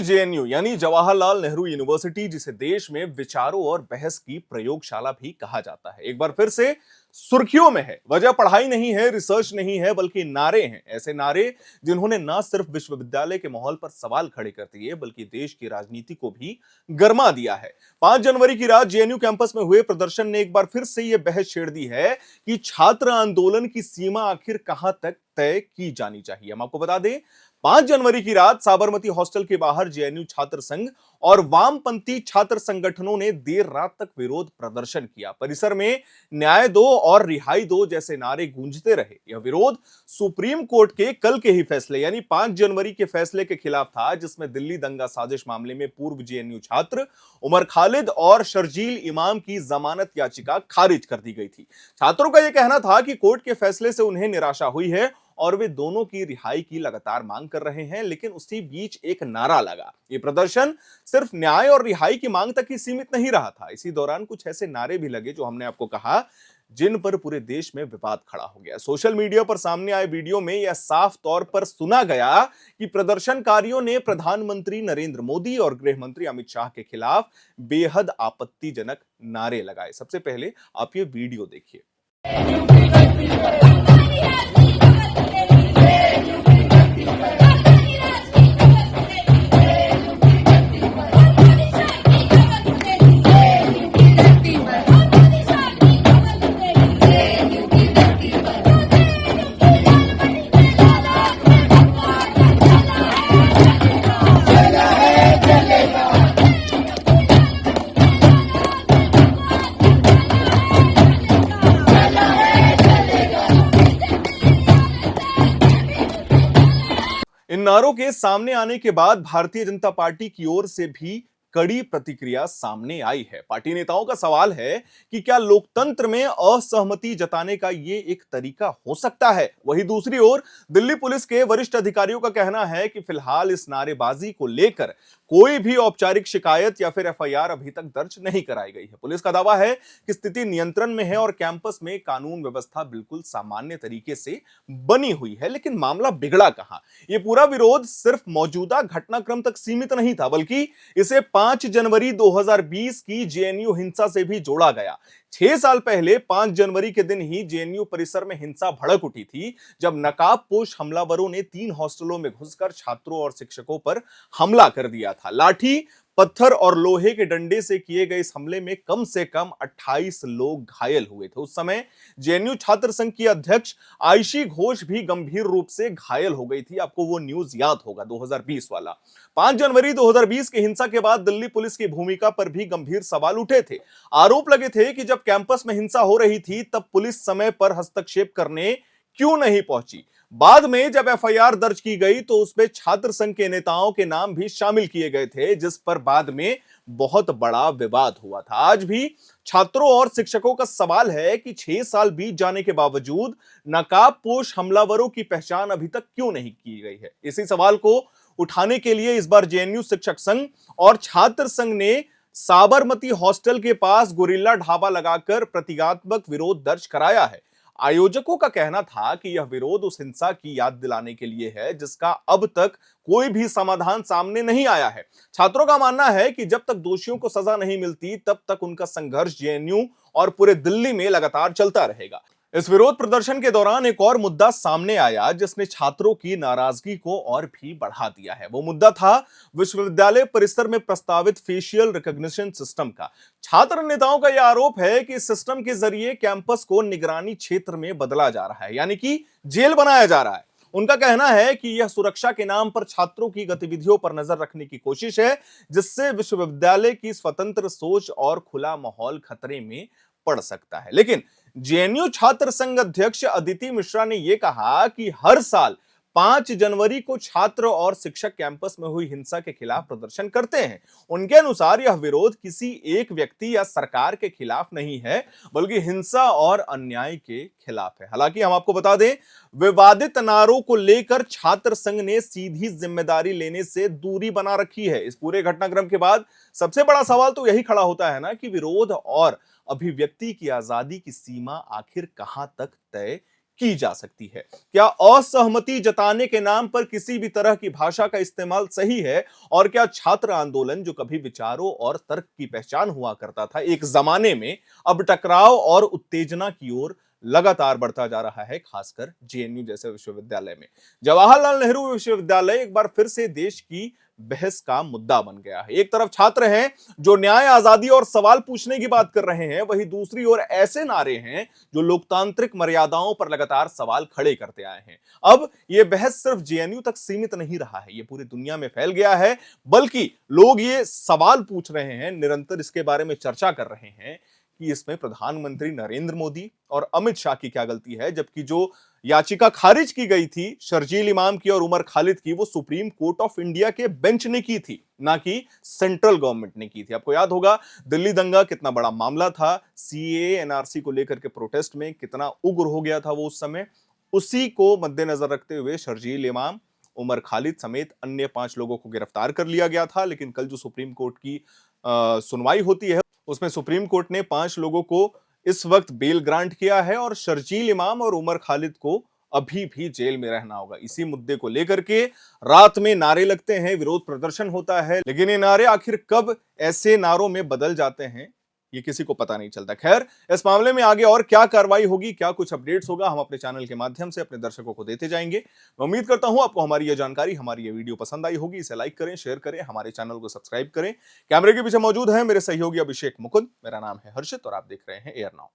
JNU यानी Jawaharlal Nehru university, जिसे देश में विचारों और बहस की प्रयोगशाला भी कहा जाता है, एक बार फिर से सुर्खियों में है। वजह पढ़ाई नहीं है, रिसर्च नहीं है, बल्कि नारे हैं। ऐसे नारे जिन्होंने न सिर्फ विश्वविद्यालय के माहौल पर सवाल खड़े कर दिए, बल्कि देश की राजनीति को भी गरमा दिया है। 5 जनवरी की रात जेएनयू कैंपस में हुए प्रदर्शन ने एक बार फिर से यह बहस छेड़ दी है कि छात्र आंदोलन की सीमा आखिर कहां तक तय की जानी चाहिए। हम आपको बता दें, 5 जनवरी की रात साबरमती हॉस्टल के बाहर जेएनयू छात्र संघ और वामपंथी छात्र संगठनों ने देर रात तक विरोध प्रदर्शन किया। परिसर में न्याय दो और रिहाई दो जैसे नारे गूंजते रहे। यह विरोध सुप्रीम कोर्ट के कल के ही फैसले यानी 5 जनवरी के फैसले के खिलाफ था, जिसमें दिल्ली दंगा साजिश मामले में पूर्व जेएनयू छात्र उमर खालिद और शर्जील इमाम की जमानत याचिका खारिज कर दी गई थी। छात्रों का यह कहना था कि कोर्ट के फैसले से उन्हें निराशा हुई है और वे दोनों की रिहाई की लगातार मांग कर रहे हैं। लेकिन उसी बीच एक नारा लगा। ये प्रदर्शन सिर्फ न्याय और रिहाई की मांग तक ही सीमित नहीं रहा था। इसी दौरान कुछ ऐसे नारे भी लगे जो हमने आपको कहा, जिन पर पूरे देश में विवाद खड़ा हो गया। सोशल मीडिया पर सामने आए वीडियो में यह साफ तौर पर सुना गया कि प्रदर्शनकारियों ने प्रधानमंत्री नरेंद्र मोदी और गृह मंत्री अमित शाह के खिलाफ बेहद आपत्तिजनक नारे लगाए। सबसे पहले आप ये वीडियो देखिए। इन नारों के सामने आने के बाद भारतीय जनता पार्टी की ओर से भी कड़ी प्रतिक्रिया सामने आई है। पार्टी नेताओं का सवाल है कि क्या लोकतंत्र में असहमति जताने का ये एक तरीका हो सकता है। वहीं दूसरी ओर दिल्ली पुलिस के वरिष्ठ अधिकारियों का कहना है कि फिलहाल इस नारेबाजी को लेकर कोई भी औपचारिक शिकायत या फिर एफआईआर अभी तक दर्ज नहीं कराई गई है। पुलिस का दावा है कि स्थिति नियंत्रण में है और कैंपस में कानून व्यवस्था बिल्कुल सामान्य तरीके से बनी हुई है। लेकिन मामला बिगड़ा कहां? ये पूरा विरोध सिर्फ मौजूदा घटनाक्रम तक सीमित नहीं था, बल्कि इसे 5 जनवरी 2020 की जेएनयू हिंसा से भी जोड़ा गया। 6 साल पहले 5 जनवरी के दिन ही जेएनयू परिसर में हिंसा भड़क उठी थी, जब नकाबपोश हमलावरों ने 3 हॉस्टलों में घुसकर छात्रों और शिक्षकों पर हमला कर दिया था। लाठी, पत्थर और लोहे के डंडे से किए गए इस हमले में कम से कम 28 लोग घायल हुए थे। उस समय जेएनयू छात्र संघ की अध्यक्ष आयशी घोष भी गंभीर रूप से घायल हो गई थी। आपको वो न्यूज याद होगा, 2020 वाला। 5 जनवरी 2020 की हिंसा के बाद दिल्ली पुलिस की भूमिका पर भी गंभीर सवाल उठे थे। आरोप लगे थे कि जब कैंपस में हिंसा हो रही थी, तब पुलिस समय पर हस्तक्षेप करने क्यों नहीं पहुंची। बाद में जब एफआईआर दर्ज की गई तो उसमें छात्र संघ के नेताओं के नाम भी शामिल किए गए थे, जिस पर बाद में बहुत बड़ा विवाद हुआ था। आज भी छात्रों और शिक्षकों का सवाल है कि 6 साल बीत जाने के बावजूद नकाबपोश हमलावरों की पहचान अभी तक क्यों नहीं की गई है। इसी सवाल को उठाने के लिए इस बार जेएनयू शिक्षक संघ और छात्र संघ ने साबरमती हॉस्टल के पास गोरिल्ला ढाबा लगाकर प्रतीकात्मक विरोध दर्ज कराया है। आयोजकों का कहना था कि यह विरोध उस हिंसा की याद दिलाने के लिए है जिसका अब तक कोई भी समाधान सामने नहीं आया है। छात्रों का मानना है कि जब तक दोषियों को सजा नहीं मिलती, तब तक उनका संघर्ष जेएनयू और पूरे दिल्ली में लगातार चलता रहेगा। इस विरोध प्रदर्शन के दौरान एक और मुद्दा सामने आया जिसने छात्रों की नाराजगी को और भी बढ़ा दिया है। वो मुद्दा था विश्वविद्यालय परिसर में प्रस्तावित फेशियल रिकॉग्निशन सिस्टम का। छात्र नेताओं का यह आरोप है कि इस सिस्टम के जरिए कैंपस को निगरानी क्षेत्र में बदला जा रहा है, यानी कि जेल बनाया जा रहा है। उनका कहना है कि यह सुरक्षा के नाम पर छात्रों की गतिविधियों पर नजर रखने की कोशिश है, जिससे विश्वविद्यालय की स्वतंत्र सोच और खुला माहौल खतरे में पड़ सकता है। लेकिन जेएनयू छात्र संघ अध्यक्ष अदिति मिश्रा ने यह कहा कि हर साल 5 जनवरी को छात्र और शिक्षक कैंपस में हुई हिंसा के खिलाफ प्रदर्शन करते हैं। उनके अनुसार यह विरोध किसी एक व्यक्ति या सरकार के खिलाफ नहीं है, बल्कि हिंसा और अन्याय के खिलाफ है। हालांकि हम आपको बता दें, विवादित नारों को लेकर छात्र संघ ने सीधी जिम्मेदारी लेने से दूरी बना रखी है। इस पूरे घटनाक्रम के बाद सबसे बड़ा सवाल तो यही खड़ा होता है ना कि विरोध और अभिव्यक्ति की आजादी की सीमा आखिर कहां तक तय की जा सकती है। क्या असहमति जताने के नाम पर किसी भी तरह की भाषा का इस्तेमाल सही है? और क्या छात्र आंदोलन, जो कभी विचारों और तर्क की पहचान हुआ करता था एक जमाने में, अब टकराव और उत्तेजना की ओर लगातार बढ़ता जा रहा है, खासकर जेएनयू जैसे विश्वविद्यालय में? जवाहरलाल नेहरू विश्वविद्यालय एक बार फिर से देश की बहस का मुद्दा बन गया है। एक तरफ छात्र हैं जो न्याय, आजादी और सवाल पूछने की बात कर रहे हैं, वहीं दूसरी ओर ऐसे नारे हैं जो लोकतांत्रिक मर्यादाओं पर लगातार सवाल खड़े करते आए हैं। अब यह बहस सिर्फ जेएनयू तक सीमित नहीं रहा है, यह पूरी दुनिया में फैल गया है, बल्कि लोग ये सवाल पूछ रहे हैं, निरंतर इसके बारे में चर्चा कर रहे हैं कि इसमें प्रधानमंत्री नरेंद्र मोदी और अमित शाह की क्या गलती है, जबकि जो याचिका खारिज की गई थी शर्जील इमाम की और उमर खालिद की, वो सुप्रीम कोर्ट ऑफ इंडिया के बेंच ने की थी, ना कि सेंट्रल गवर्नमेंट ने की थी। आपको याद होगा दिल्ली दंगा कितना बड़ा मामला था, सीएए एनआरसी को लेकर के प्रोटेस्ट में कितना उग्र हो गया था वो उस समय। उसी को मद्देनजर रखते हुए शर्जील इमाम, उमर खालिद समेत अन्य 5 लोगों को गिरफ्तार कर लिया गया था। लेकिन कल जो सुप्रीम कोर्ट की सुनवाई होती है, उसमें सुप्रीम कोर्ट ने 5 लोगों को इस वक्त बेल ग्रांट किया है और शर्जील इमाम और उमर खालिद को अभी भी जेल में रहना होगा। इसी मुद्दे को लेकर के रात में नारे लगते हैं, विरोध प्रदर्शन होता है, लेकिन ये नारे आखिर कब ऐसे नारों में बदल जाते हैं, ये किसी को पता नहीं चलता। खैर, इस मामले में आगे और क्या कार्रवाई होगी, क्या कुछ अपडेट्स होगा, हम अपने चैनल के माध्यम से अपने दर्शकों को देते जाएंगे। मैं उम्मीद करता हूं आपको हमारी यह जानकारी, हमारी ये वीडियो पसंद आई होगी। इसे लाइक करें, शेयर करें, हमारे चैनल को सब्सक्राइब करें। कैमरे के पीछे मौजूद है मेरे सहयोगी अभिषेक मुकुंद, मेरा नाम है हर्षित और आप देख रहे हैं एयर नाउ।